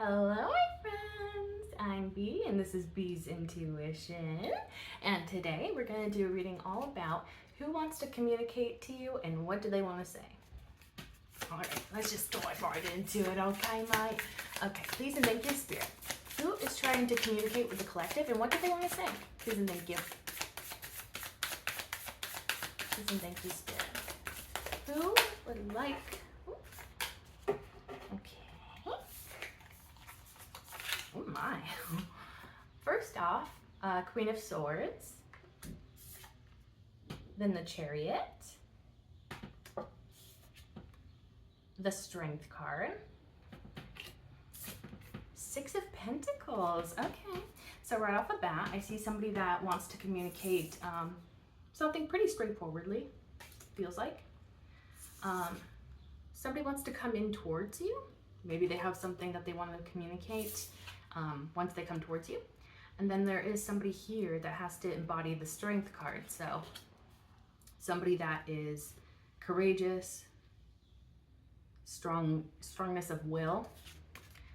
Hello, my friends. I'm Bee, and this is Bee's Intuition. And today we're going to do a reading all about who wants to communicate to you and what do they want to say. All right, let's just dive right into it, okay, mate? Okay, please and thank you, Spirit. Who is trying to communicate with the collective and what do they want to say? Please and thank you. Please and thank you, Spirit. Who would like... Okay. Oh my. First off, Queen of Swords, then the Chariot, the Strength card, Six of Pentacles. Okay, so right off the bat, I see somebody that wants to communicate something pretty straightforwardly, feels like. Somebody wants to come in towards you. Maybe they have something that they want to communicate once they come towards you. And then there is somebody here that has to embody the Strength card. So somebody that is courageous, strongness of will.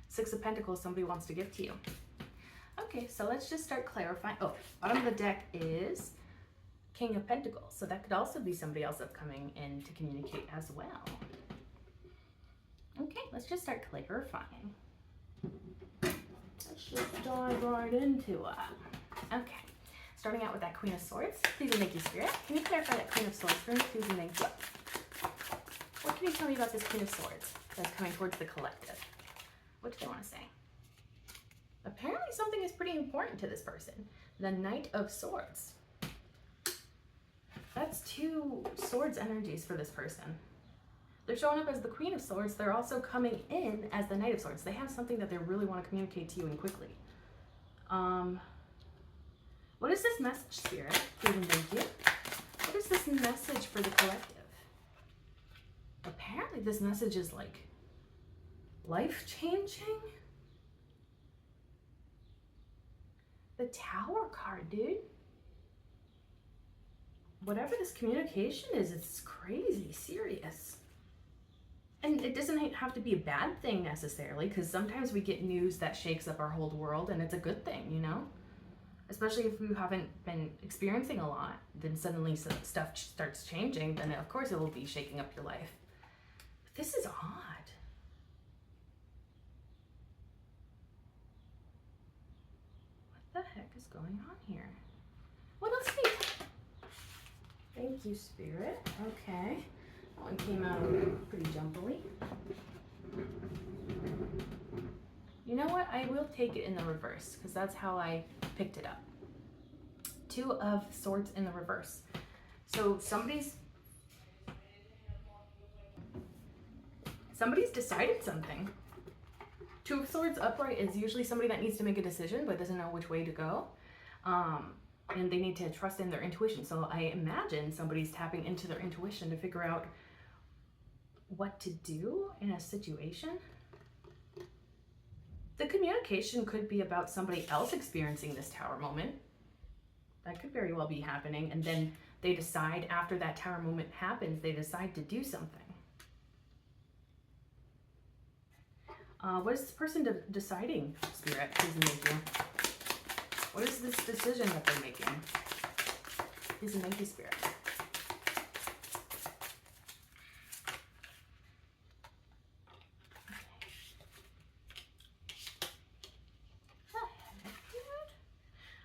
Six of Pentacles, somebody wants to give to you. Okay, so let's just start clarifying. Oh, bottom of the deck is King of Pentacles. So that could also be somebody else that's coming in to communicate as well. Okay, let's just start clarifying. Let's just dive right into it. Okay, starting out with that Queen of Swords. Please and thank you, Spirit. Can you clarify that Queen of Swords for me? Please and thank you. What can you tell me about this Queen of Swords that's coming towards the collective? What do they want to say? Apparently something is pretty important to this person. The Knight of Swords. That's two swords energies for this person. They're showing up as the Queen of Swords. They're also coming in as the Knight of Swords. They have something that they really want to communicate to you and quickly. What is this message, Spirit? Please and thank you. What is this message for the collective? Apparently this message is like life-changing. The Tower card, dude. Whatever this communication is, it's crazy serious. And it doesn't have to be a bad thing necessarily, because sometimes we get news that shakes up our whole world and it's a good thing, you know? Especially if you haven't been experiencing a lot, then suddenly stuff starts changing, then of course it will be shaking up your life. But this is odd. What the heck is going on here? Well, let's see. Thank you, Spirit. Okay. That one came out pretty jumpily. You know what? I will take it in the reverse because that's how I picked it up. Two of Swords in the reverse. So somebody's decided something. Two of Swords upright is usually somebody that needs to make a decision but doesn't know which way to go. And they need to trust in their intuition. So I imagine somebody's tapping into their intuition to figure out what to do in a situation. The communication could be about somebody else experiencing this Tower moment. That could very well be happening. And then they decide after that Tower moment happens, they decide to do something. What is this person deciding, Spirit? Please and thank you. What is this decision that they're making? Please and thank you, Spirit.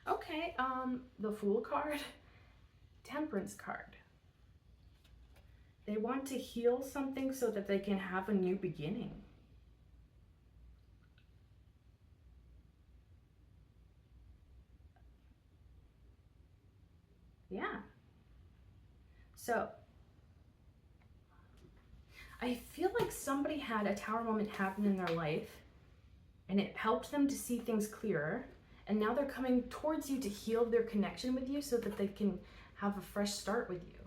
Okay, the Fool card, Temperance card. They want to heal something so that they can have a new beginning. Yeah. So, I feel like somebody had a Tower moment happen in their life and it helped them to see things clearer. And now they're coming towards you to heal their connection with you so that they can have a fresh start with you.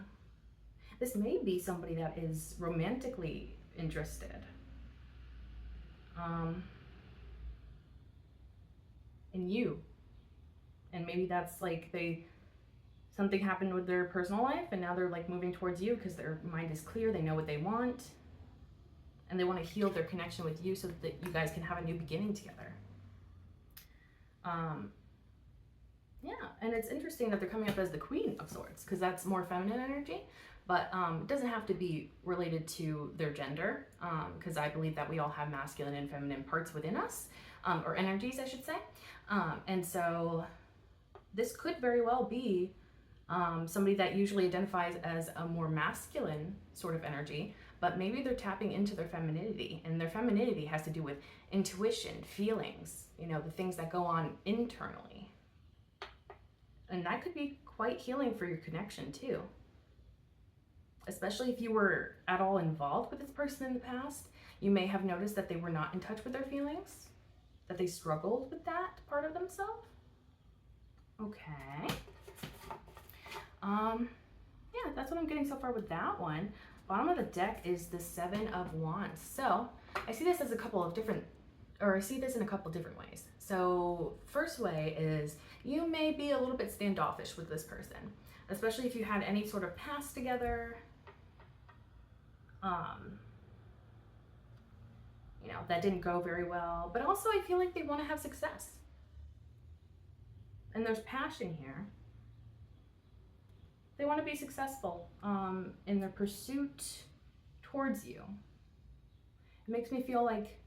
This may be somebody that is romantically interested. In you. And maybe that's like something happened with their personal life and now they're like moving towards you because their mind is clear, they know what they want. and they want to heal their connection with you so that you guys can have a new beginning together. Yeah, and it's interesting that they're coming up as the Queen of Swords, because that's more feminine energy, but it doesn't have to be related to their gender, because I believe that we all have masculine and feminine parts within us, or energies, I should say. And so this could very well be somebody that usually identifies as a more masculine sort of energy, but maybe they're tapping into their femininity, and their femininity has to do with intuition, feelings, you know, the things that go on internally. And that could be quite healing for your connection too. Especially if you were at all involved with this person in the past, you may have noticed that they were not in touch with their feelings, that they struggled with that part of themselves. Okay. Yeah, that's what I'm getting so far with that one. Bottom of the deck is the Seven of Wands. So I see this as a couple of different, or I see this in a couple different ways. So first way is you may be a little bit standoffish with this person, especially if you had any sort of past together. You know, that didn't go very well, but also I feel like they want to have success. And there's passion here. They want to be successful in their pursuit towards you. It makes me feel like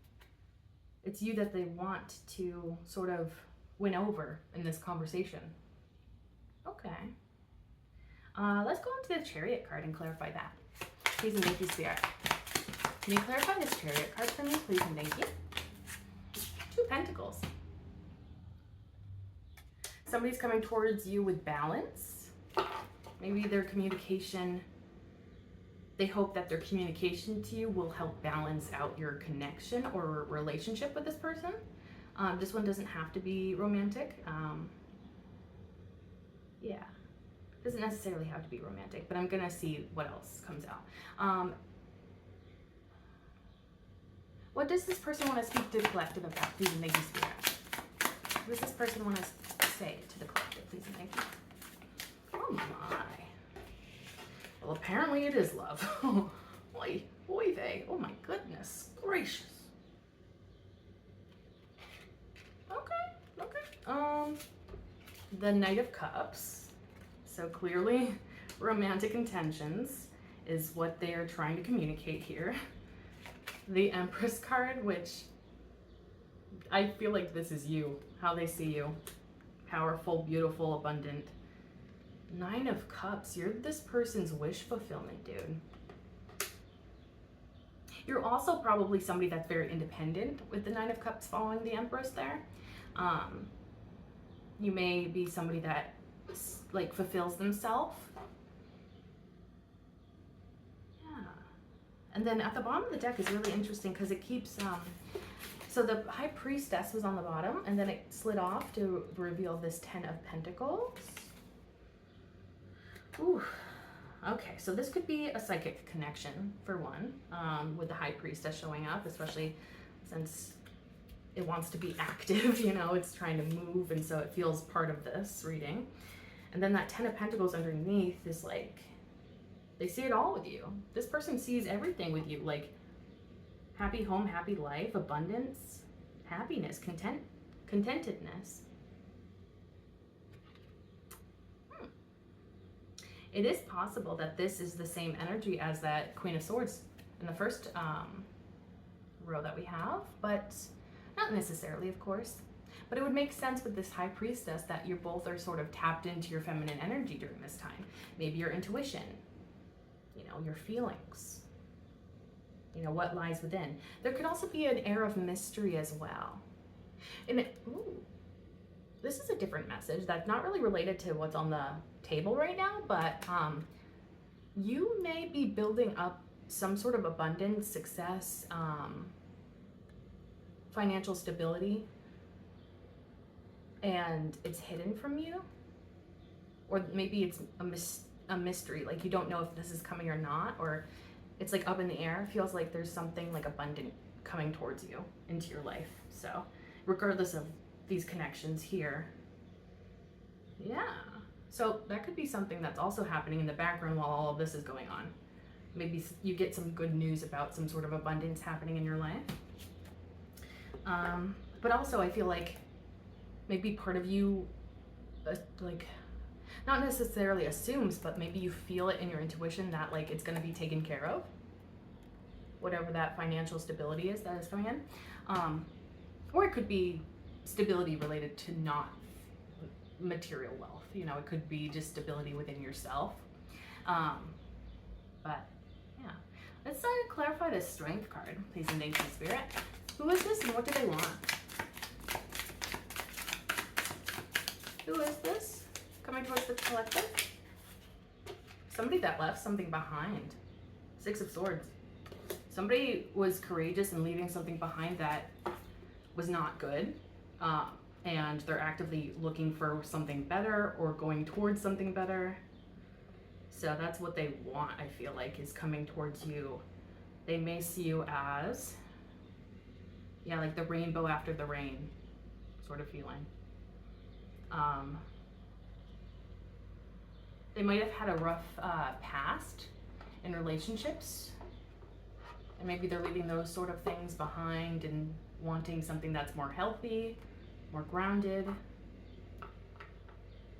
it's you that they want to sort of win over in this conversation. Okay. Let's go into the Chariot card and clarify that. Please and thank you, Spirit. Can you clarify this Chariot card for me, please and thank you? Two Pentacles. Somebody's coming towards you with balance. Maybe their communication, they hope that their communication to you will help balance out your connection or relationship with this person. This one doesn't have to be romantic. Yeah, doesn't necessarily have to be romantic, but I'm gonna see what else comes out. What does this person want to speak to the collective about? Please and thank you, Spirit. What does this person want to say to the collective? Please and thank you. Oh my. Well, apparently it is love. Oy vey. Oh my goodness gracious. Okay. The Knight of Cups. So clearly romantic intentions is what they are trying to communicate here. The Empress card, which I feel like this is you, how they see you. Powerful, beautiful, abundant. Nine of Cups, you're this person's wish fulfillment, dude. You're also probably somebody that's very independent with the Nine of Cups following the Empress there. You may be somebody that like fulfills themselves. Yeah. And then at the bottom of the deck is really interesting because it keeps, so the High Priestess was on the bottom and then it slid off to reveal this Ten of Pentacles. Ooh, okay, so this could be a psychic connection for one, with the High Priestess showing up, especially since it wants to be active, you know, it's trying to move, and so it feels part of this reading. And then that Ten of Pentacles underneath is like, they see it all with you. This person sees everything with you, like happy home, happy life, abundance, happiness, contentedness. It is possible that this is the same energy as that Queen of Swords in the first row that we have, but not necessarily, of course. But it would make sense with this High Priestess that you both are sort of tapped into your feminine energy during this time. Maybe your intuition, you know, your feelings, you know, what lies within. There could also be an air of mystery as well. And this is a different message that's not really related to what's on the table right now, but you may be building up some sort of abundance, success, financial stability, and it's hidden from you, or maybe it's a mystery, like you don't know if this is coming or not, or it's like up in the air. It feels like there's something like abundant coming towards you into your life. So regardless of these connections here, yeah, so that could be something that's also happening in the background while all of this is going on. Maybe you get some good news about some sort of abundance happening in your life. But also I feel like maybe part of you, like, not necessarily assumes, but maybe you feel it in your intuition that like it's going to be taken care of, whatever that financial stability is that is coming in. Or it could be stability related to not material wealth. You know, it could be just stability within yourself. But yeah, let's clarify this Strength card, please, and thank you, Spirit. Who is this and what do they want? Who is this coming towards the collective? Somebody that left something behind. Six of Swords. Somebody was courageous in leaving something behind that was not good. And they're actively looking for something better or going towards something better. So that's what they want, I feel like, is coming towards you. They may see you as, yeah, like the rainbow after the rain sort of feeling. They might have had a rough past in relationships, and maybe they're leaving those sort of things behind and wanting something that's more healthy, more grounded.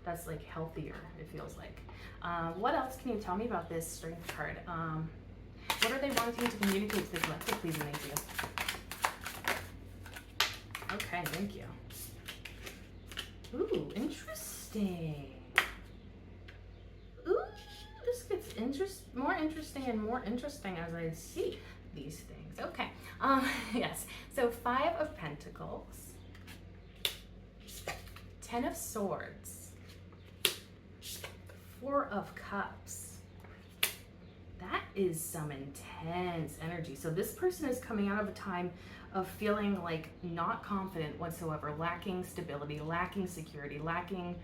That's like healthier, it feels like. What else can you tell me about this Strength card? What are they wanting to communicate to the collective, please, and thank you. Okay, thank you. Ooh, interesting. Ooh, this gets more interesting and more interesting as I see these things. Okay, yes. So 5 of Pentacles, 10 of Swords, 4 of Cups. That is some intense energy. So this person is coming out of a time of feeling like not confident whatsoever, lacking stability, lacking security, lacking,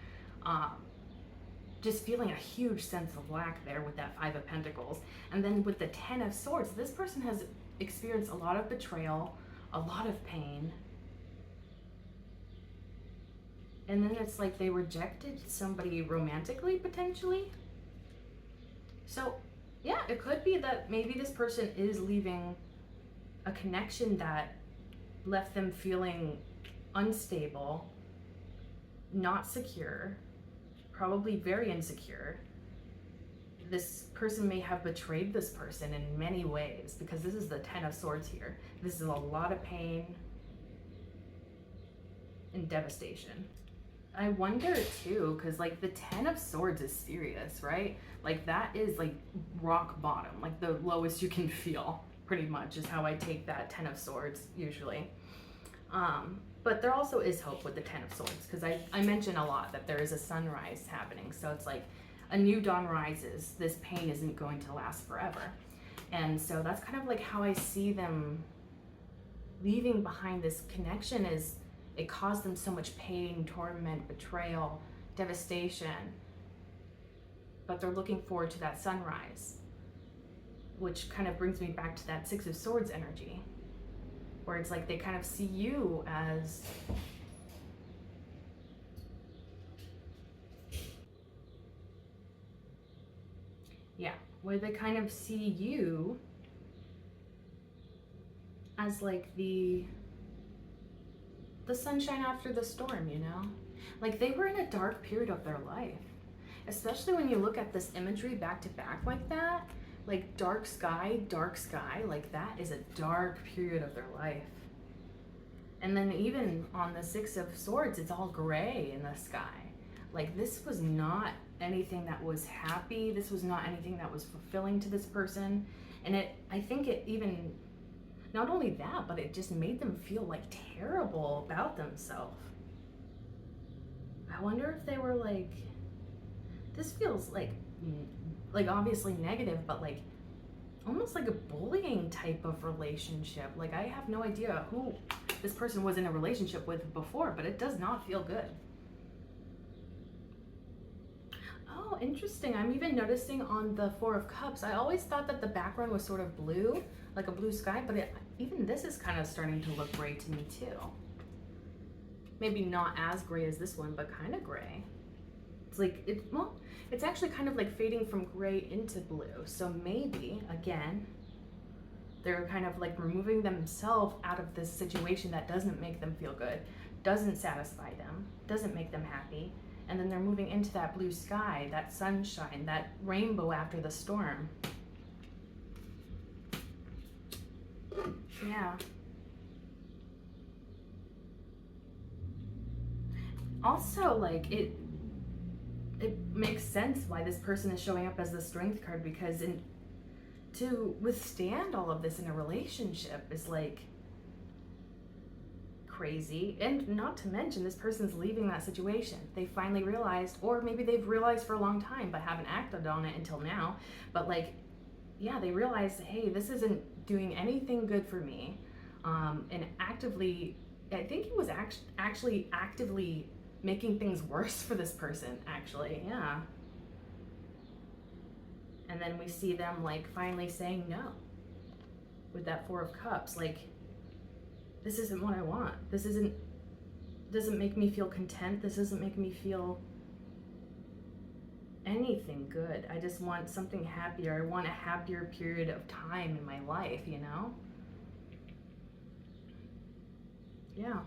just feeling a huge sense of lack there with that 5 of Pentacles. And then with the 10 of Swords, this person has experienced a lot of betrayal, a lot of pain. And then it's like they rejected somebody romantically, potentially. So yeah, it could be that maybe this person is leaving a connection that left them feeling unstable, not secure, probably very insecure. This person may have betrayed this person in many ways, because this is the 10 of Swords here. This is a lot of pain and devastation. I wonder too, because like the 10 of Swords is serious, right? Like that is like rock bottom, like the lowest you can feel, pretty much is how I take that 10 of Swords usually. But there also is hope with the 10 of Swords, because I mention a lot that there is a sunrise happening. So it's like a new dawn rises. This pain isn't going to last forever. And so that's kind of like how I see them leaving behind this connection. Is it caused them so much pain, torment, betrayal, devastation. But they're looking forward to that sunrise, which kind of brings me back to that 6 of Swords energy, where it's like they kind of see you as where they kind of see you as like the sunshine after the storm, you know? Like they were in a dark period of their life, especially when you look at this imagery back to back like that, like dark sky, like that is a dark period of their life. And then even on the 6 of Swords, it's all gray in the sky. Like this was not anything that was happy. This was not anything that was fulfilling to this person. And I think it even, not only that, but it just made them feel like terrible about themselves. I wonder if they were like, this feels like obviously negative, but like almost like a bullying type of relationship. Like I have no idea who this person was in a relationship with before, but it does not feel good. Oh, interesting. I'm even noticing on the 4 of Cups, I always thought that the background was sort of blue, like a blue sky, but even this is kind of starting to look gray to me too. Maybe not as gray as this one, but kind of gray. It's like, it's actually kind of like fading from gray into blue. So maybe, again, they're kind of like removing themselves out of this situation that doesn't make them feel good, doesn't satisfy them, doesn't make them happy. And then they're moving into that blue sky, that sunshine, that rainbow after the storm. Yeah. Also, like, it makes sense why this person is showing up as the Strength card, because to withstand all of this in a relationship is like crazy. And not to mention, this person's leaving that situation. They finally realized, or maybe they've realized for a long time but haven't acted on it until now, but like, yeah, they realized, hey, this isn't doing anything good for me. And actively, I think he was actually actively making things worse for this person, actually. Yeah. And then we see them like finally saying no with that Four of Cups. Like, this isn't what I want. This doesn't make me feel content. This doesn't make me feel anything good. I just want something happier. I want a happier period of time in my life, you know? Yeah.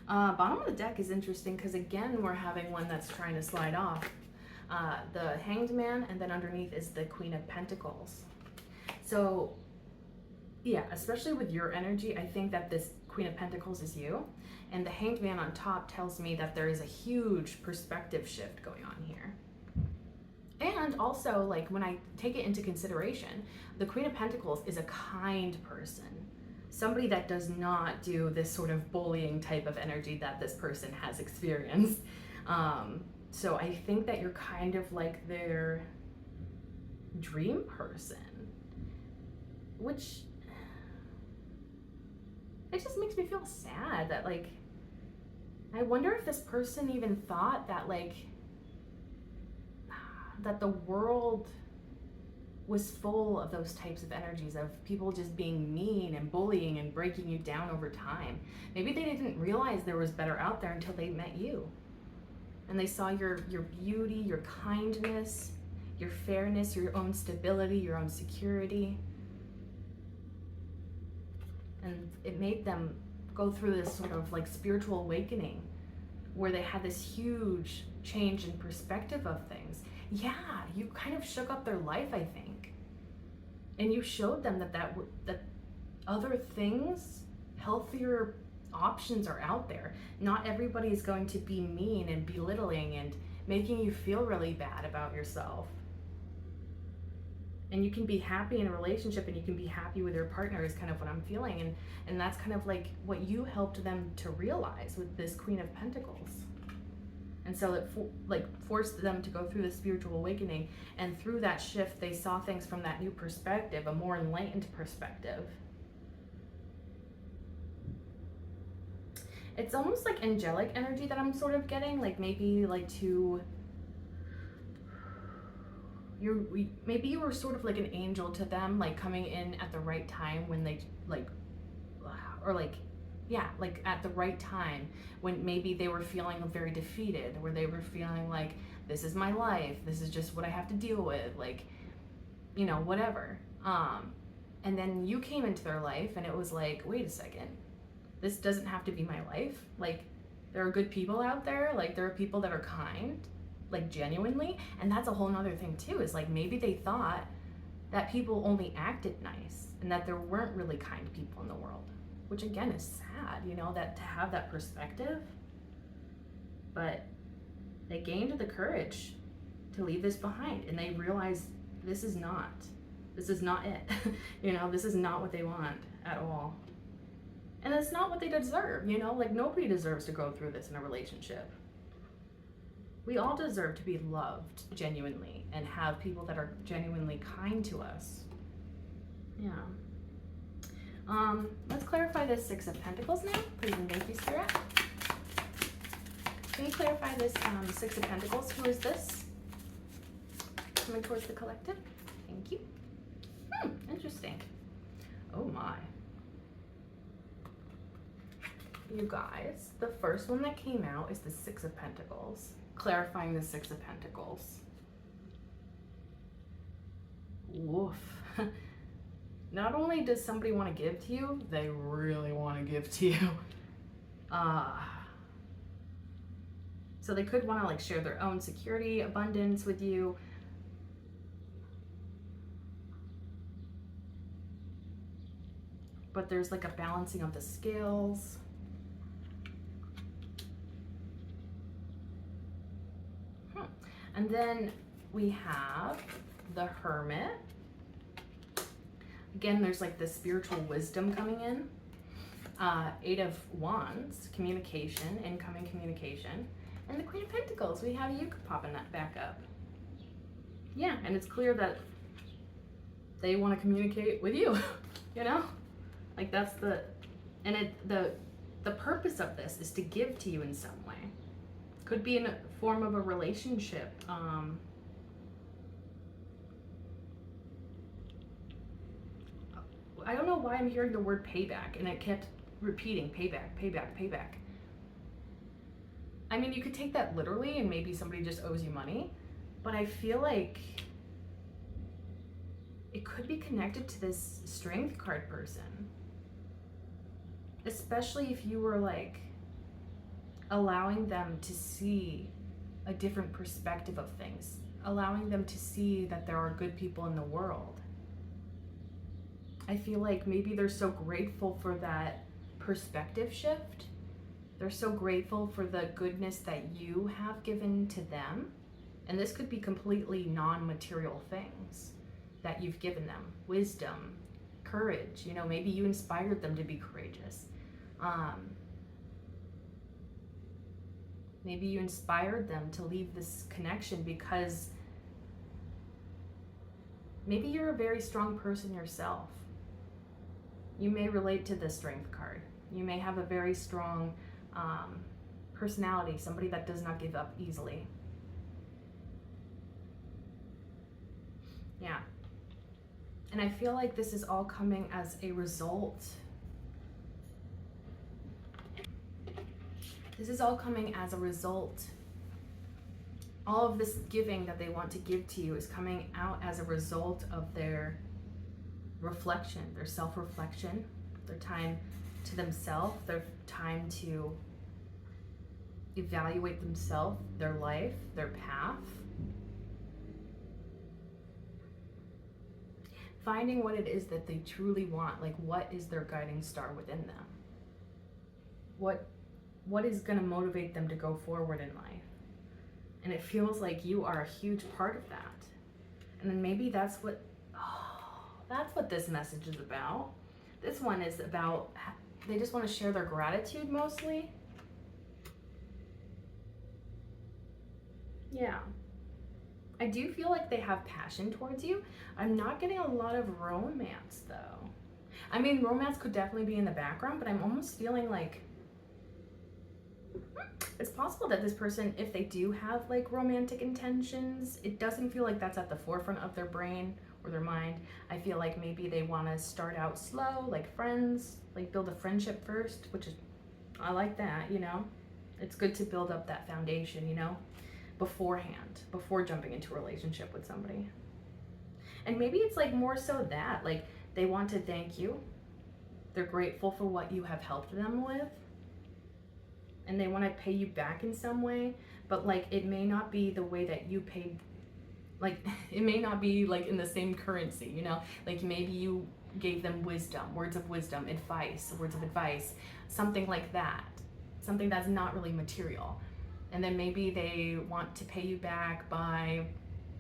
Bottom of the deck is interesting because, again, we're having one that's trying to slide off. The Hanged Man, and then underneath is the Queen of Pentacles. So, yeah, especially with your energy, I think that this Queen of Pentacles is you. And the Hanged Man on top tells me that there is a huge perspective shift going on here. And also, like, when I take it into consideration, the Queen of Pentacles is a kind person. Somebody that does not do this sort of bullying type of energy that this person has experienced. So I think that you're kind of like their dream person, which it just makes me feel sad that, like, I wonder if this person even thought that, like, that the world was full of those types of energies of people just being mean and bullying and breaking you down over time. Maybe they didn't realize there was better out there until they met you. And they saw your beauty, your kindness, your fairness, your own stability, your own security. And it made them go through this sort of like spiritual awakening where they had this huge change in perspective of things. Yeah, you kind of shook up their life, I think. And you showed them that other things, healthier options are out there. Not everybody is going to be mean and belittling and making you feel really bad about yourself. And you can be happy in a relationship, and you can be happy with your partner is kind of what I'm feeling. And that's kind of like what you helped them to realize with this Queen of Pentacles. And so it forced them to go through the spiritual awakening. And through that shift, they saw things from that new perspective, a more enlightened perspective. It's almost like angelic energy that I'm sort of getting, like maybe like maybe you were sort of like an angel to them, like coming in at the right time when they like at the right time when maybe they were feeling very defeated, where they were feeling like, this is my life, this is just what I have to deal with, like, you know, whatever. And then you came into their life and it was like, wait a second, this doesn't have to be my life. Like, there are good people out there, like there are people that are kind, like genuinely. And that's a whole nother thing too, is like maybe they thought that people only acted nice and that there weren't really kind people in the world, which again is sad, you know, that to have that perspective. But they gained the courage to leave this behind, and they realized this is not it. You know, this is not what they want at all. And it's not what they deserve, you know, like nobody deserves to go through this in a relationship. We all deserve to be loved genuinely and have people that are genuinely kind to us. Yeah. Let's clarify this Six of Pentacles now. Please and thank you, Spirit. Can you clarify this Six of Pentacles? Who is this? Coming towards the collective. Thank you. Interesting. Oh my. You guys, the first one that came out is the Six of Pentacles. clarifying the Six of Pentacles. Woof. Not only does somebody want to give to you, they really want to give to you. So they could want to like share their own security, abundance with you. But there's like a balancing of the scales. And then we have the Hermit. Again, there's like this spiritual wisdom coming in. Eight of Wands, communication, incoming communication. And the Queen of Pentacles, we have you popping that back up. Yeah, and it's clear that they want to communicate with you, you know? Like that's the, and the purpose of this is to give to you in some way. Could be in a form of a relationship. I don't know why I'm hearing the word payback and it kept repeating payback, payback, payback. I mean, you could take that literally and maybe somebody just owes you money, but I feel like it could be connected to this Strength card person. Especially if you were like allowing them to see a different perspective of things, allowing them to see that there are good people in the world. I feel like maybe they're so grateful for that perspective shift. They're so grateful for the goodness that you have given to them. And this could be completely non-material things that you've given them. Wisdom, courage, you know, maybe you inspired them to be courageous. Maybe you inspired them to leave this connection because maybe you're a very strong person yourself. You may relate to the Strength card. You may have a very strong personality, somebody that does not give up easily. Yeah. And I feel like this is all coming as a result. This is all coming as a result. All of this giving that they want to give to you is coming out as a result of their reflection, their self-reflection, their time to themselves, their time to evaluate themselves, their life, their path. Finding what it is that they truly want, like what is their guiding star within them? What is going to motivate them to go forward in life? And it feels like you are a huge part of that. And then maybe that's what this message is about. This one is about, they just want to share their gratitude mostly. Yeah. I do feel like they have passion towards you. I'm not getting a lot of romance though. I mean, romance could definitely be in the background, but I'm almost feeling like it's possible that this person, if they do have like romantic intentions, it doesn't feel like that's at the forefront of their brain or their mind. I feel like maybe they want to start out slow, like friends, like build a friendship first, which is, I like that, you know? It's good to build up that foundation, you know, beforehand, before jumping into a relationship with somebody. And maybe it's like more so that, like they want to thank you. They're grateful for what you have helped them with. And they want to pay you back in some way, but like it may not be the way that you paid, like it may not be like in the same currency, you know, like maybe you gave them wisdom, words of wisdom, advice, words of advice, something like that, something that's not really material. And then maybe they want to pay you back by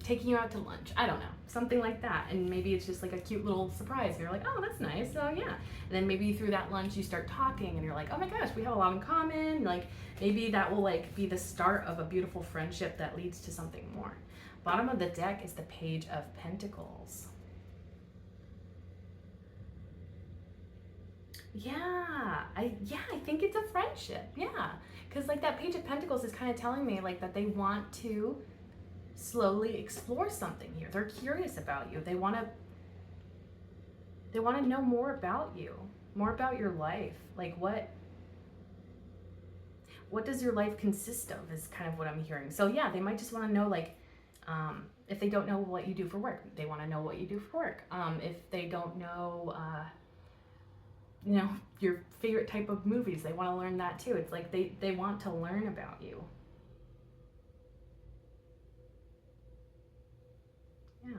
taking you out to lunch. I don't know, something like that. And maybe it's just like a cute little surprise. You're like, oh, that's nice. Oh yeah. And then maybe through that lunch you start talking and you're like, oh my gosh, we have a lot in common. Like maybe that will like be the start of a beautiful friendship that leads to something more. Bottom of the deck is the Page of Pentacles. Yeah, I think it's a friendship. Yeah. Because like that Page of Pentacles is kind of telling me like that they want to slowly explore something here. They're curious about you. They want to know more about you, more about your life. Like what what does your life consist of is kind of what I'm hearing. So yeah, they might just want to know, like, if they don't know what you do for work, they want to know what you do for work. If they don't know, your favorite type of movies, they want to learn that too. It's like they want to learn about you. Yeah.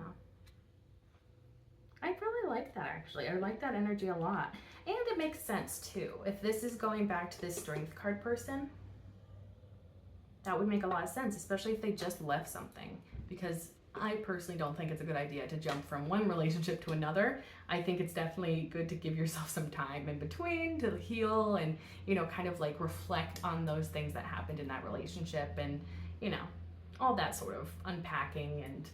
I really like that, actually. I like that energy a lot. And it makes sense too. If this is going back to this strength card person, that would make a lot of sense, especially if they just left something. Because I personally don't think it's a good idea to jump from one relationship to another. I think it's definitely good to give yourself some time in between to heal and, kind of like reflect on those things that happened in that relationship and, all that sort of unpacking and,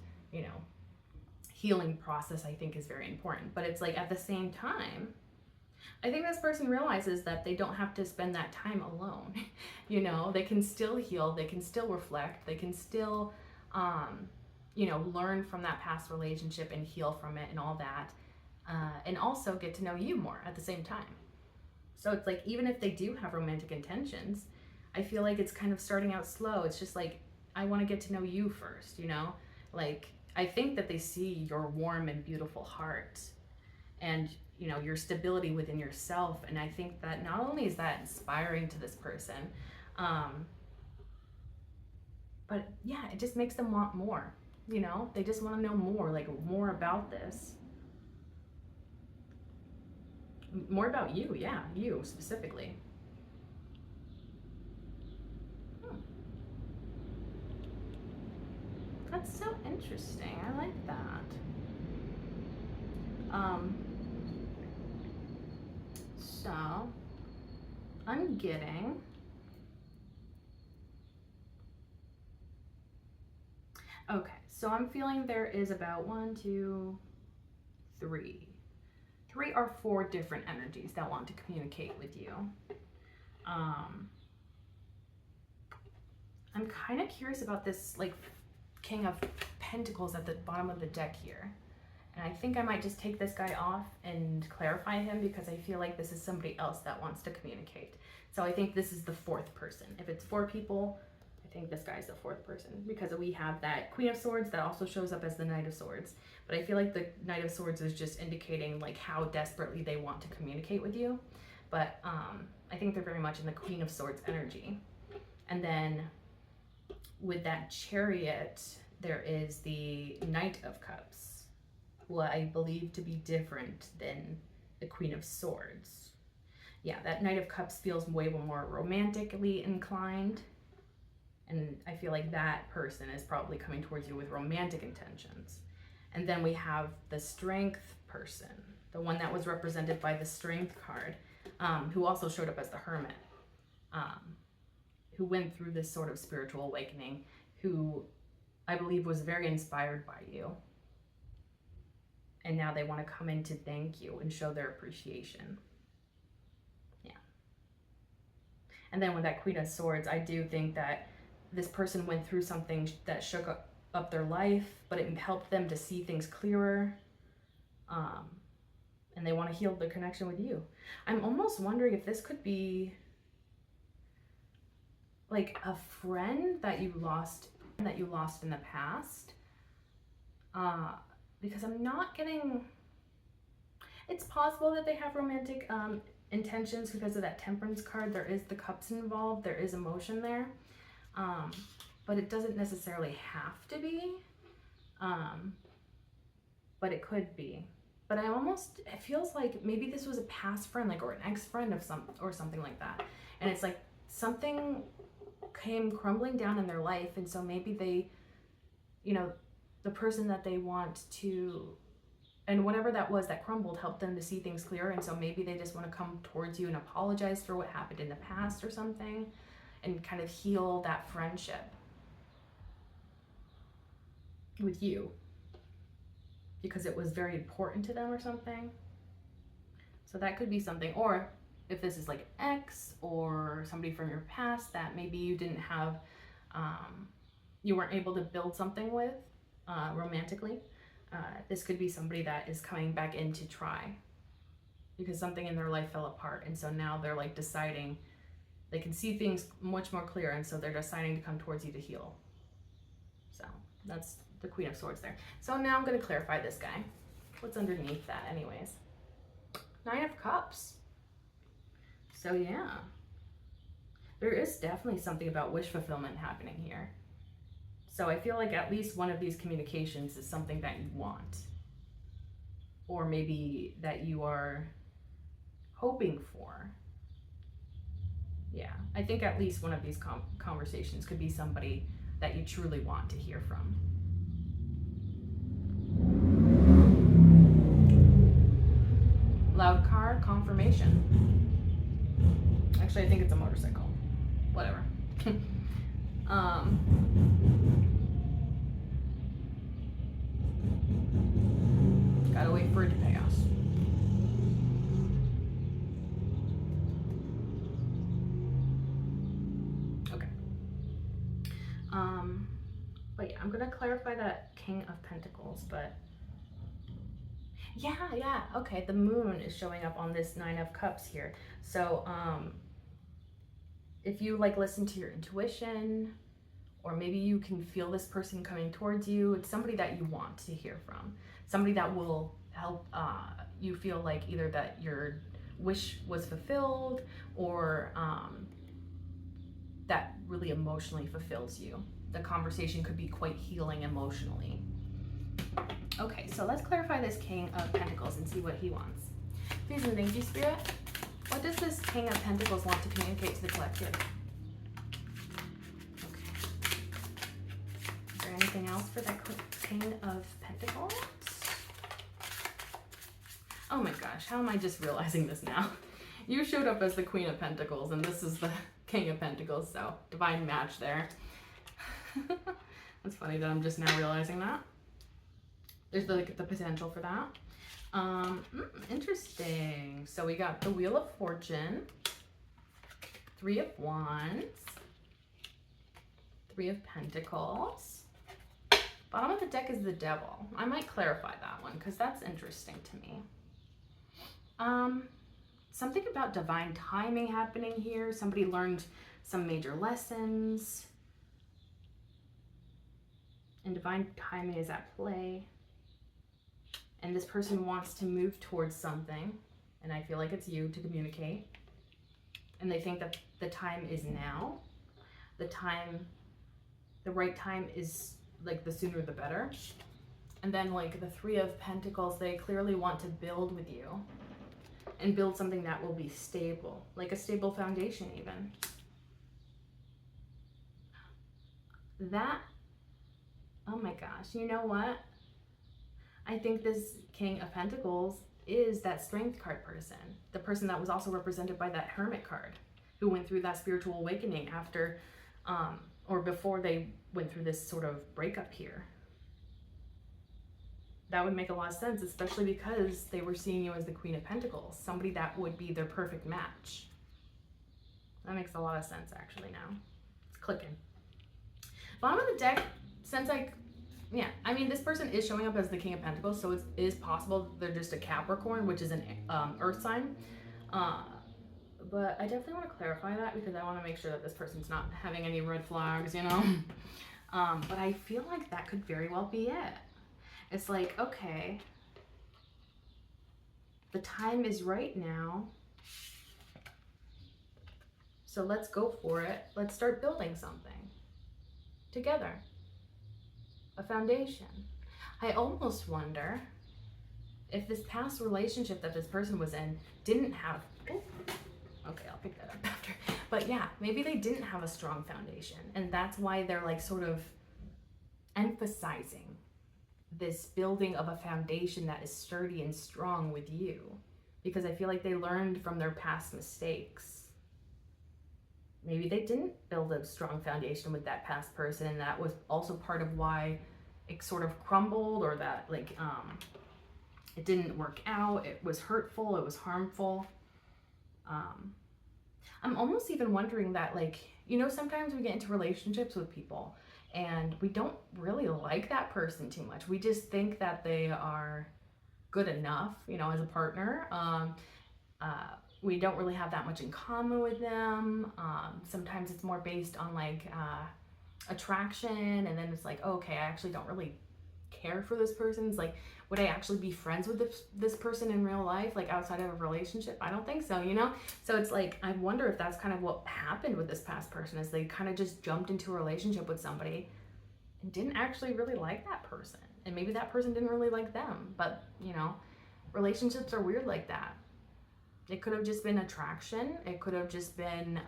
healing process, I think, is very important. But it's like, at the same time, I think this person realizes that they don't have to spend that time alone. They can still heal, they can still reflect, they can still, learn from that past relationship and heal from it and all that. And also get to know you more at the same time. So it's like, even if they do have romantic intentions, I feel like it's kind of starting out slow. It's just like, I want to get to know you first, Like, I think that they see your warm and beautiful heart and, your stability within yourself. And I think that not only is that inspiring to this person, but yeah, it just makes them want more. They just want to know more, like more about this. More about you, yeah, you specifically. Hmm. That's so interesting. I like that. So I'm getting okay. So I'm feeling there is about 1, 2, 3. 3 or 4 different energies that want to communicate with you. I'm kind of curious about this, like, King of Pentacles at the bottom of the deck here. And I think I might just take this guy off and clarify him, because I feel like this is somebody else that wants to communicate. So I think this is the 4th person. If it's 4 people, I think this guy's the 4th person, because we have that Queen of Swords that also shows up as the Knight of Swords. But I feel like the Knight of Swords is just indicating like how desperately they want to communicate with you. But I think they're very much in the Queen of Swords energy. And then with that Chariot, there is the Knight of Cups, who I believe to be different than the Queen of Swords. Yeah, that Knight of Cups feels way more romantically inclined. And I feel like that person is probably coming towards you with romantic intentions. And then we have the Strength person, the one that was represented by the Strength card, who also showed up as the Hermit, who went through this sort of spiritual awakening, who I believe was very inspired by you. And now they want to come in to thank you and show their appreciation. Yeah. And then with that Queen of Swords, I do think that this person went through something that shook up their life, but it helped them to see things clearer. And they want to heal their connection with you. I'm almost wondering if this could be like a friend that you lost in the past. Because I'm not getting, it's possible that they have romantic intentions because of that Temperance card. There is the cups involved, there is emotion there. But it doesn't necessarily have to be, but it could be. But it feels like maybe this was a past friend, like, or an ex-friend of something like that. And it's like something came crumbling down in their life. And so maybe they, the person that they want to, and whatever that was that crumbled helped them to see things clearer. And so maybe they just want to come towards you and apologize for what happened in the past or something, and kind of heal that friendship with you because it was very important to them or something. So that could be something. Or if this is like ex or somebody from your past that maybe you didn't have, you weren't able to build something with romantically, this could be somebody that is coming back in to try because something in their life fell apart. And so now they're like deciding They can see things much more clear, and so they're deciding to come towards you to heal. So that's the Queen of Swords there. So now I'm going to clarify this guy. What's underneath that anyways? Nine of Cups. So yeah, there is definitely something about wish fulfillment happening here. So I feel like at least one of these communications is something that you want, or maybe that you are hoping for. Yeah, I think at least one of these conversations could be somebody that you truly want to hear from. Loud car, confirmation. Actually, I think it's a motorcycle. Whatever. Gotta wait for it to pass. Okay. But yeah, I'm gonna clarify that King of Pentacles, but yeah, okay, the moon is showing up on this Nine of Cups here. So, if you like listen to your intuition, or maybe you can feel this person coming towards you, it's somebody that you want to hear from. Somebody that will help you feel like either that your wish was fulfilled, or that really emotionally fulfills you. The conversation could be quite healing emotionally. Okay, so let's clarify this King of Pentacles and see what he wants. Please and thank you, Spirit. What does this King of Pentacles want to communicate to the collective? Okay. Is there anything else for that King of Pentacles? Oh my gosh, how am I just realizing this now? You showed up as the Queen of Pentacles, and this is the King of Pentacles, so divine match there. That's funny that I'm just now realizing that. There's the potential for that. Interesting. So we got the Wheel of Fortune, Three of Wands, Three of Pentacles. Bottom of the deck is the Devil. I might clarify that one because that's interesting to me. Something about divine timing happening here. Somebody learned some major lessons, and divine timing is at play. And this person wants to move towards something, and I feel like it's you to communicate. And they think that the time is now. The right time is like the sooner the better. And then like the Three of Pentacles, they clearly want to build with you and build something that will be stable, like a stable foundation even. That, oh my gosh, you know what? I think this King of Pentacles is that Strength card person. The person that was also represented by that Hermit card, who went through that spiritual awakening after, or before they went through this sort of breakup here. That would make a lot of sense, especially because they were seeing you as the Queen of Pentacles, somebody that would be their perfect match. That makes a lot of sense actually now. It's clicking. Bottom of the deck, since yeah, I mean, this person is showing up as the King of Pentacles, so it is possible they're just a Capricorn, which is an earth sign. But I definitely want to clarify that because I want to make sure that this person's not having any red flags, you know? But I feel like that could very well be it. It's like, okay, the time is right now, so let's go for it. Let's start building something together. A foundation. I almost wonder if this past relationship that this person was in didn't have, okay, I'll pick that up after. But yeah, maybe they didn't have a strong foundation, and that's why they're like sort of emphasizing this building of a foundation that is sturdy and strong with you, because I feel like they learned from their past mistakes. Maybe they didn't build a strong foundation with that past person, and that was also part of why it sort of crumbled, or that like it didn't work out. It was hurtful, it was harmful. I'm almost even wondering that, like, you know, sometimes we get into relationships with people and we don't really like that person too much. We just think that they are good enough, you know, as a partner. we don't really have that much in common with them. Sometimes it's more based on like attraction, and then it's like, oh, okay, I actually don't really care for this person. It's like, would I actually be friends with this person in real life, like outside of a relationship? I don't think so, you know? So it's like, I wonder if that's kind of what happened with this past person, is they kind of just jumped into a relationship with somebody and didn't actually really like that person. And maybe that person didn't really like them. But, you know, relationships are weird like that. It could have just been attraction. It could have just been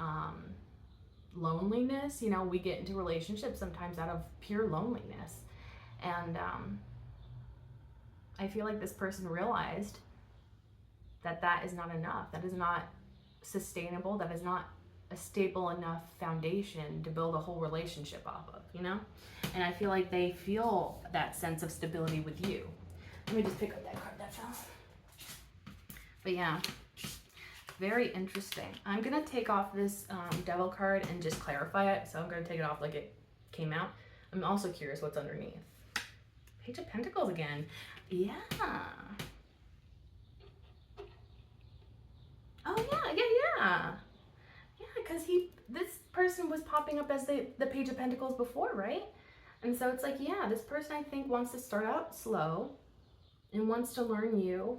loneliness. You know, we get into relationships sometimes out of pure loneliness. And I feel like this person realized that that is not enough. That is not sustainable. That is not a stable enough foundation to build a whole relationship off of, you know? And I feel like they feel that sense of stability with you. Let me just pick up that card that fell. But yeah, very interesting. I'm gonna take off this Devil card and just clarify it. So I'm gonna take it off like it came out. I'm also curious what's underneath. Page of Pentacles again. Yeah. Oh yeah. Yeah, because this person was popping up as the Page of Pentacles before, right? And so it's like, yeah, this person I think wants to start out slow and wants to learn you,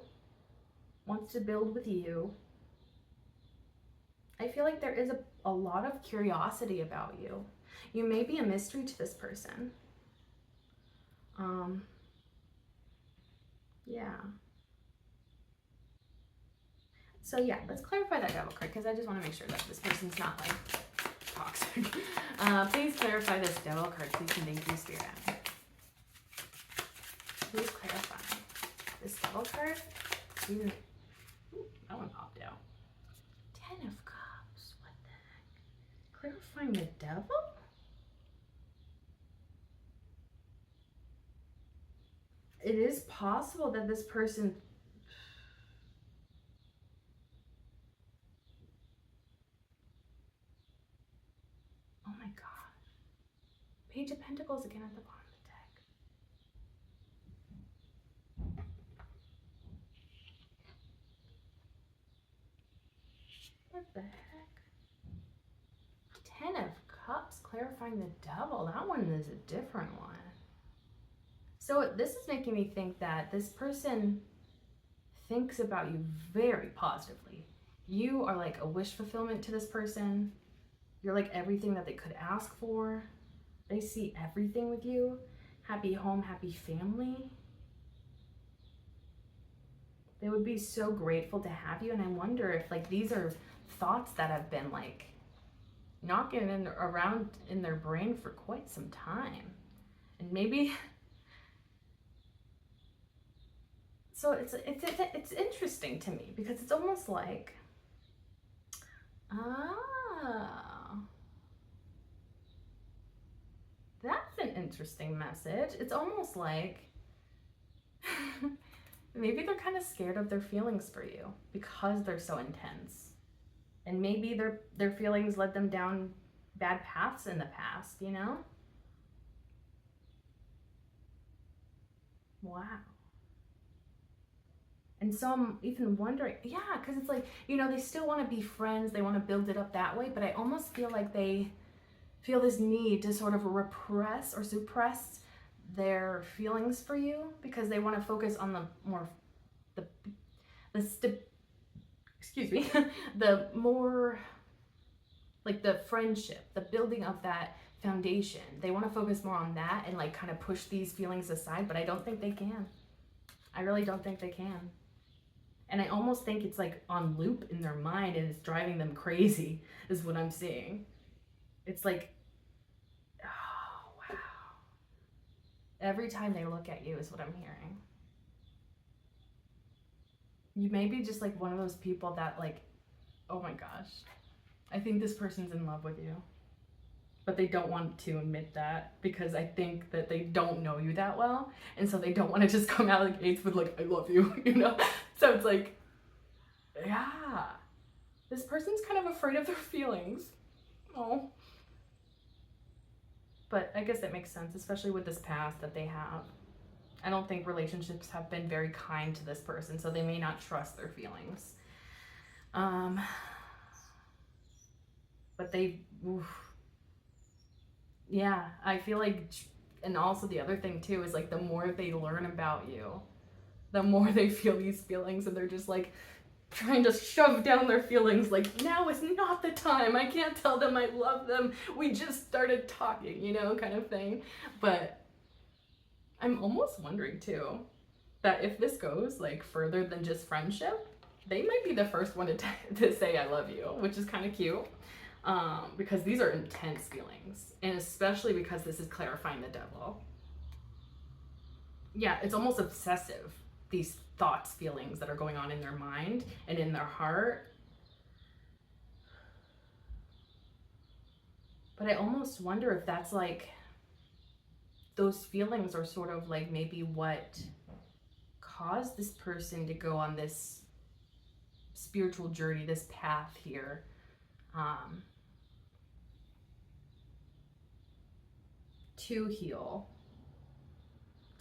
wants to build with you. I feel like there is a lot of curiosity about you. You may be a mystery to this person. Yeah. So yeah, let's clarify that Devil card, because I just want to make sure that this person's not like toxic. Please clarify this Devil card, please, and thank you, Spirit. Please clarify this Devil card. Ooh, that one popped out. Ten of Cups. What the heck? Clarifying the Devil? It is possible that this person... Oh my God. Page of Pentacles again at the bottom of the deck. What the heck? Ten of Cups, clarifying the Devil. That one is a different one. So this is making me think that this person thinks about you very positively. You are like a wish fulfillment to this person. You're like everything that they could ask for. They see everything with you. Happy home, happy family. They would be so grateful to have you. And I wonder if like these are thoughts that have been like knocking around in their brain for quite some time. And maybe... So it's interesting to me, because it's almost like, that's an interesting message. It's almost like maybe they're kind of scared of their feelings for you because they're so intense. And maybe their feelings led them down bad paths in the past, you know? Wow. And so I'm even wondering, yeah, because it's like, you know, they still want to be friends. They want to build it up that way. But I almost feel like they feel this need to sort of repress or suppress their feelings for you, because they want to focus on the more, excuse me, the more, like the friendship, the building of that foundation. They want to focus more on that and like kind of push these feelings aside, but I don't think they can. I really don't think they can. And I almost think it's like on loop in their mind, and it's driving them crazy, is what I'm seeing. It's like, oh, wow. Every time they look at you is what I'm hearing. You may be just like one of those people that like, oh my gosh, I think this person's in love with you. But they don't want to admit that, because I think that they don't know you that well. And so they don't want to just come out of the gates with like, I love you, you know? So it's like, yeah, this person's kind of afraid of their feelings. Oh. But I guess that makes sense, especially with this past that they have. I don't think relationships have been very kind to this person, so they may not trust their feelings. Um, but they, oof, yeah, I feel like, and also the other thing too is like the more they learn about you, the more they feel these feelings, and they're just like trying to shove down their feelings like, now is not the time, I can't tell them I love them, we just started talking, you know, kind of thing. But I'm almost wondering too that if this goes like further than just friendship, they might be the first one to say I love you, which is kind of cute. Because these are intense feelings, and especially because this is clarifying the devil. Yeah, it's almost obsessive, these thoughts, feelings that are going on in their mind and in their heart. But I almost wonder if that's like, those feelings are sort of like maybe what caused this person to go on this spiritual journey, this path here. To heal,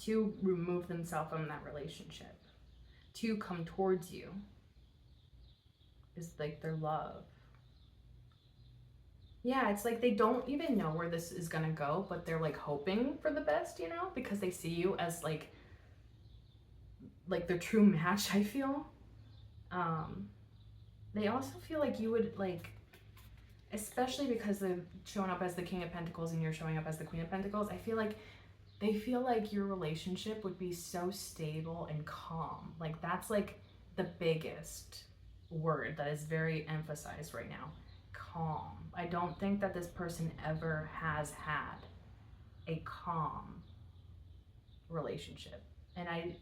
to remove themselves from that relationship, to come towards you, is like their love. Yeah, it's like they don't even know where this is gonna go, but they're like hoping for the best, you know, because they see you as like their true match, I feel. They also feel like you would like, especially because they're showing up as the King of Pentacles and you're showing up as the Queen of Pentacles, I feel like they feel like your relationship would be so stable and calm. Like that's like the biggest word that is very emphasized right now. Calm. I don't think that this person ever has had a calm relationship. And I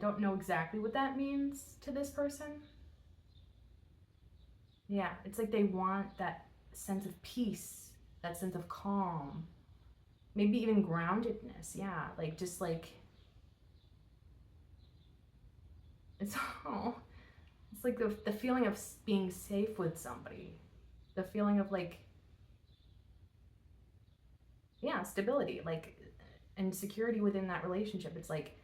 don't know exactly what that means to this person. Yeah, it's like they want that sense of peace, that sense of calm, maybe even groundedness. Yeah, like just like it's it's like the feeling of being safe with somebody, the feeling of like, yeah, stability, like, and security within that relationship. It's like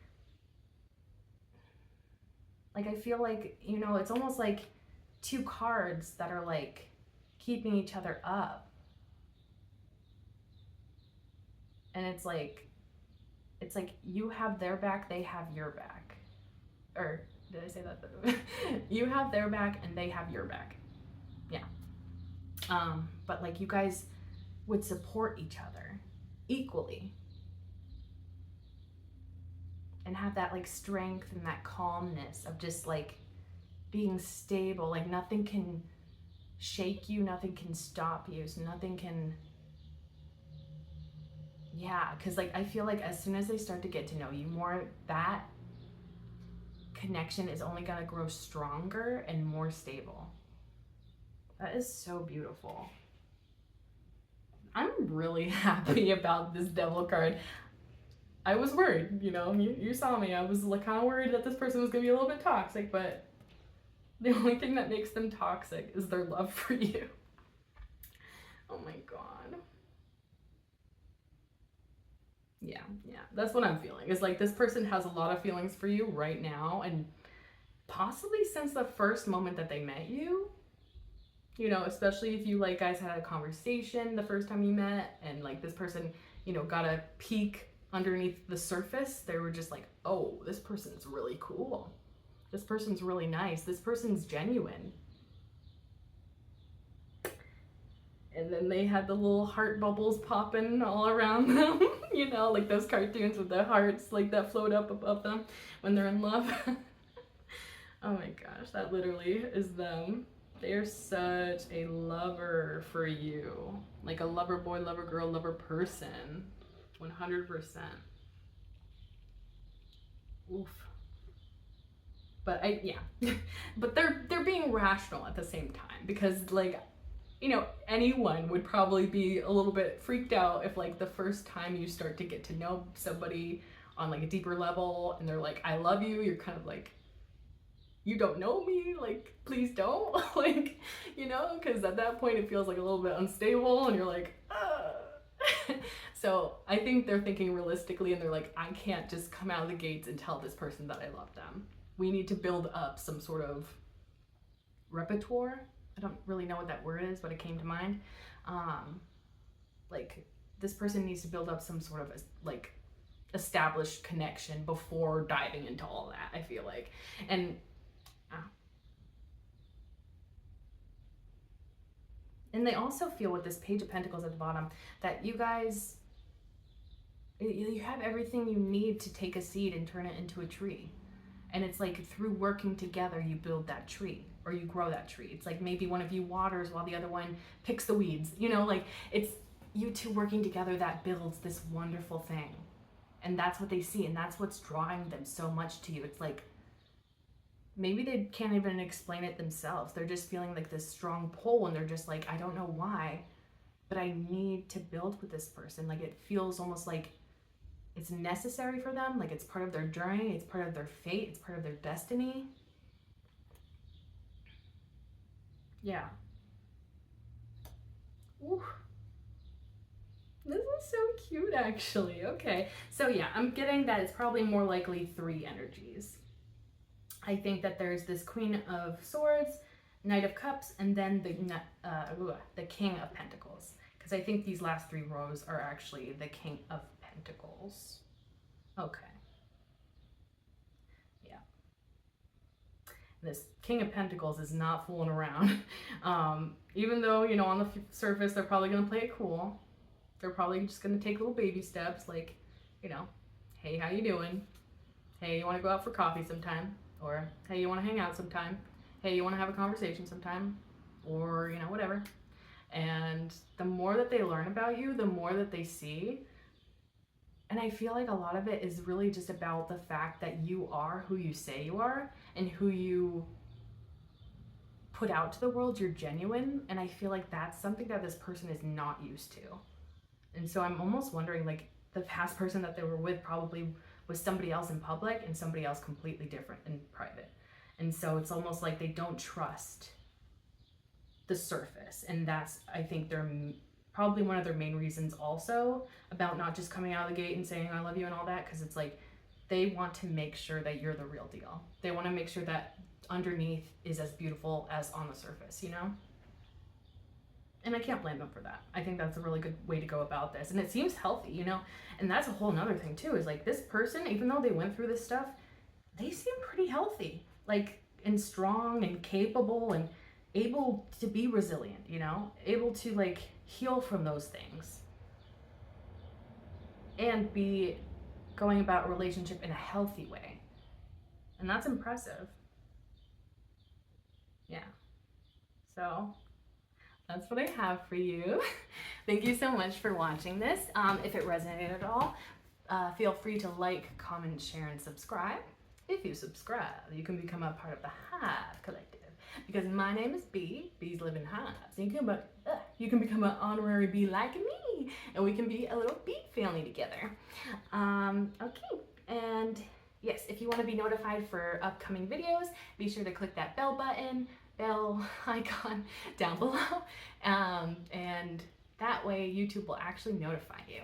I feel like, you know, it's almost like two cards that are like keeping each other up, and it's like you have their back, they have your back. Or did I say that? You have their back and they have your back. Yeah. But like you guys would support each other equally and have that like strength and that calmness of just like being stable. Like nothing can shake you, nothing can stop you, so nothing can. Yeah, because like I feel like as soon as they start to get to know you more, that connection is only going to grow stronger and more stable. That is so beautiful. I'm really happy about this devil card. I was worried, you know, you saw me. I was like kind of worried that this person was going to be a little bit toxic, but the only thing that makes them toxic is their love for you. Oh my god. Yeah, that's what I'm feeling. It's like this person has a lot of feelings for you right now, and possibly since the first moment that they met you. You know, especially if you like guys had a conversation the first time you met, and like this person, you know, got a peek underneath the surface. They were just like, oh, this person's really cool. This person's really nice. This person's genuine. And then they had the little heart bubbles popping all around them, you know, like those cartoons with the hearts like that float up above them when they're in love. Oh my gosh, that literally is them. They're such a lover for you. Like a lover boy, lover girl, lover person. 100%. Oof. But but they're being rational at the same time, because like, you know, anyone would probably be a little bit freaked out if like the first time you start to get to know somebody on like a deeper level and they're like, I love you, you're kind of like, you don't know me, like please don't. Like, you know, because at that point it feels like a little bit unstable and you're like, so I think they're thinking realistically, and they're like, I can't just come out of the gates and tell this person that I love them. We need to build up some sort of repertoire. I don't really know what that word is, but it came to mind. Like this person needs to build up some sort of like established connection before diving into all that, I feel like. And they also feel with this Page of Pentacles at the bottom that you guys, you have everything you need to take a seed and turn it into a tree. And it's like through working together, you build that tree or you grow that tree. It's like maybe one of you waters while the other one picks the weeds, you know, like it's you two working together that builds this wonderful thing. And that's what they see. And that's what's drawing them so much to you. It's like, maybe they can't even explain it themselves. They're just feeling like this strong pull and they're just like, I don't know why, but I need to build with this person. Like it feels almost like it's necessary for them. Like it's part of their journey. It's part of their fate. It's part of their destiny. Yeah. Ooh. This is so cute, actually. Okay. So yeah, I'm getting that it's probably more likely 3 energies. I think that there's this Queen of Swords, Knight of Cups, and then the King of Pentacles. Because I think these last 3 rows are actually the King of Pentacles. Okay. Yeah. This King of Pentacles is not fooling around. Even though, you know, on the surface, they're probably going to play it cool. They're probably just going to take little baby steps like, you know, hey, how you doing? Hey, you want to go out for coffee sometime? Or, hey, you want to hang out sometime? Hey, you want to have a conversation sometime? Or, you know, whatever. And the more that they learn about you, the more that they see. And I feel like a lot of it is really just about the fact that you are who you say you are and who you put out to the world. You're genuine. And I feel like that's something that this person is not used to. And so I'm almost wondering, like, the past person that they were with probably was somebody else in public and somebody else completely different in private. And so it's almost like they don't trust the surface. And that's, I think, they're probably one of their main reasons also about not just coming out of the gate and saying I love you and all that, because it's like they want to make sure that you're the real deal. They want to make sure that underneath is as beautiful as on the surface, you know? And I can't blame them for that. I think that's a really good way to go about this. And it seems healthy, you know? And that's a whole nother thing too, is like this person, even though they went through this stuff, they seem pretty healthy, like, and strong and capable and able to be resilient, you know? Able to like heal from those things and be going about a relationship in a healthy way. And that's impressive. Yeah. So that's what I have for you. Thank you so much for watching this. If it resonated at all, feel free to like, comment, share, and subscribe. If you subscribe, you can become a part of the Hive Collective. Because my name is Bee. Bees live in hives. You can become an honorary bee like me, and we can be a little bee family together. Okay, and yes, if you want to be notified for upcoming videos, be sure to click that bell icon down below, and that way YouTube will actually notify you.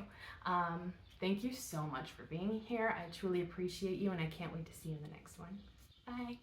Thank you so much for being here. I truly appreciate you, and I can't wait to see you in the next one. Bye.